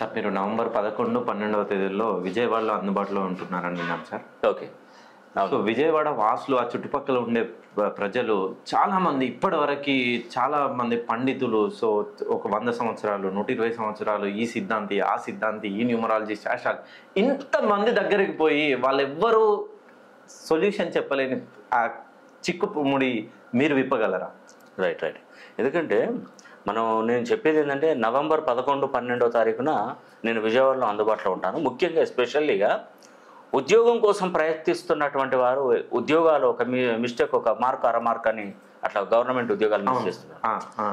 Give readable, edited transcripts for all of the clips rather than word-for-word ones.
Sir మీరు November 11, 12వ తేదీల్లో విజయవాడలో అందుబాటులో ఉంటున్నారని విన్నాం సార్. ఓకే. సో విజయవాడ వాసులు, ఆ చుట్టుపక్కల ఉండే ప్రజలు చాలామంది ఇప్పటివరకు చాలామంది పండితులు, సో ఒక 100 సంవత్సరాలు 120 సంవత్సరాలు ఈ సిద్ధాంతి, ఆ సిద్ధాంతి, ఈ న్యూమరాలజీ శాస్త్రాలు ఇంతమంది దగ్గరికి పోయి వాళ్ళెవ్వరూ సొల్యూషన్ చెప్పలేని ఆ చిక్కుముడి మీరు విప్పగలరా? రైట్. ఎందుకంటే నేను చెప్పేది ఏంటంటే నవంబర్ 11, 12వ తారీఖున నేను విజయవాడలో అందుబాటులో ఉంటాను. ముఖ్యంగా ఎస్పెషల్లీగా ఉద్యోగం కోసం ప్రయత్నిస్తున్నటువంటి వారు, ఉద్యోగాలు ఒక మిస్టేక్, ఒక మార్క్ అరమార్క్ అని అట్లా గవర్నమెంట్ ఉద్యోగాలు మిస్ చేస్తున్నారు.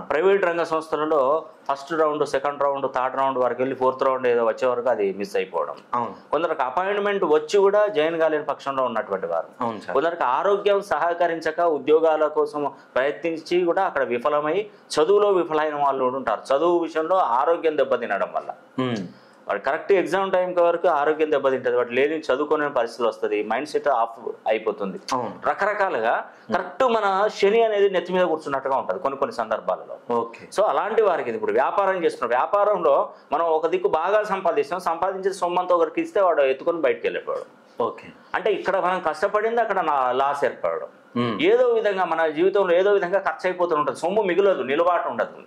ప్రైవేట్ రంగ సంస్థలలో first round, second round, third round వరకు వెళ్ళి ఫోర్త్ రౌండ్ ఏదో వచ్చే వరకు అది మిస్ అయిపోవడం. కొందరికి అపాయింట్మెంట్ వచ్చి కూడా జాయిన్ కాలేని పక్షంలో ఉన్నటువంటి వారు, కొందరికి ఆరోగ్యం సహకరించక ఉద్యోగాల కోసం ప్రయత్నించి కూడా అక్కడ విఫలమై చదువులో విఫలమైన వాళ్ళు ఉంటారు. చదువు విషయంలో ఆరోగ్యం దెబ్బతినడం వల్ల వాడు కరెక్ట్ ఎగ్జామ్ టైంకి వరకు ఆరోగ్యం దెబ్బతింటుంది, వాడు లేని చదువుకునే పరిస్థితులు వస్తుంది, మైండ్ సెట్ ఆఫ్ అయిపోతుంది. రకరకాలుగా కరెక్ట్ మన శని అనేది నెత్తి మీద కూర్చున్నట్టుగా ఉంటుంది కొన్ని సందర్భాలలో. సో అలాంటి వారికి ఇప్పుడు వ్యాపారం చేస్తున్నాం, వ్యాపారంలో మనం ఒక దిక్కు బాగా సంపాదించిన సొమ్మంతా ఒకరికి ఇస్తే వాడు ఎత్తుకొని బయటకు వెళ్ళిపోవడం. అంటే ఇక్కడ మనం కష్టపడింది అక్కడ లాస్ ఏర్పడడం. ఏదో విధంగా మన జీవితంలో ఏదో విధంగా ఖర్చు అయిపోతూ ఉంటుంది, సొమ్ము మిగులదు, నిలుబాటు ఉండదు.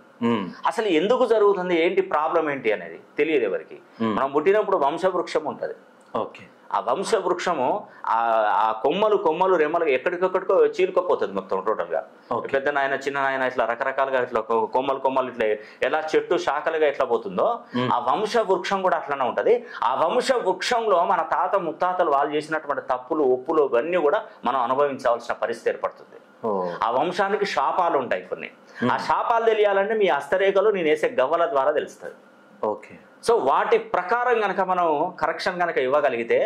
అసలు ఎందుకు జరుగుతుంది, ఏంటి ప్రాబ్లం ఏంటి అనేది తెలియదు ఎవరికి. మనం పుట్టినప్పుడు వంశవృక్షం ఉంటుంది. ఆ వంశవృక్షము ఆ కొమ్మలు రెమ్మలు ఎక్కడికొక్కడికో చీలుకపోతుంది మొత్తం టోటల్గా. పెద్ద నాయన, చిన్న నాయన, ఇట్లా రకరకాలుగా ఇట్లా కొమ్మలు ఇట్లా ఎలా చెట్టు శాఖలుగా ఎట్లా పోతుందో ఆ వంశ వృక్షం కూడా అట్లనే ఉంటది. ఆ వంశ వృక్షంలో మన తాత ముత్తాతలు వాళ్ళు చేసినటువంటి తప్పులు, ఒప్పులు ఇవన్నీ కూడా మనం అనుభవించాల్సిన పరిస్థితి ఏర్పడుతుంది. ఆ వంశానికి శాపాలు ఉంటాయి కొన్ని. ఆ శాపాలు తెలియాలంటే మీ హస్తరేఖలు నేను వేసే గవ్వల ద్వారా తెలుస్తుంది. సో వాటి ప్రకారం కనుక మనం కరెక్షన్ కనుక ఇవ్వగలిగితే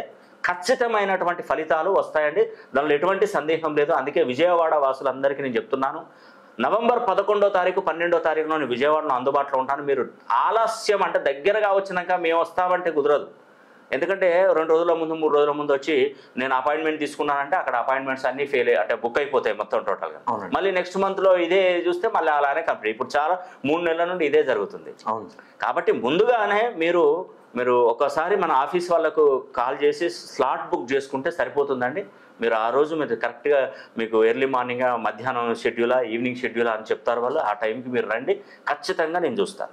ఖచ్చితమైనటువంటి ఫలితాలు వస్తాయండి, దానిలో ఎటువంటి సందేహం లేదు. అందుకే విజయవాడ వాసులందరికీ నేను చెప్తున్నాను, నవంబర్ 11వ తారీఖు 12వ తారీఖున నేను విజయవాడలో అందుబాటులో ఉంటాను. మీరు ఆలస్యం అంటే దగ్గరగా వచ్చినాక మేము వస్తామంటే కుదరదు. ఎందుకంటే 2 రోజుల ముందు 3 రోజుల ముందు వచ్చి నేను అపాయింట్మెంట్ తీసుకున్నానంటే అక్కడ అపాయింట్మెంట్స్ అన్ని ఫెయిల్ అంటే బుక్ అయిపోతాయి మొత్తం టోటల్గా. మళ్ళీ నెక్స్ట్ మంత్లో ఇదే చూస్తే మళ్ళీ అలానే కంప్లీట్. ఇప్పుడు చాలా 3 నెలల నుండి ఇదే జరుగుతుంది. కాబట్టి ముందుగానే మీరు ఒకసారి మన ఆఫీస్ వాళ్ళకు కాల్ చేసి స్లాట్ బుక్ చేసుకుంటే సరిపోతుందండి. మీరు ఆ రోజు మీరు కరెక్ట్గా మీకు ఎర్లీ మార్నింగ్, మధ్యాహ్నం షెడ్యూలా, ఈవినింగ్ షెడ్యూలా అని చెప్తారు వాళ్ళు. ఆ టైంకి మీరు రండి, ఖచ్చితంగా నేను చూస్తాను.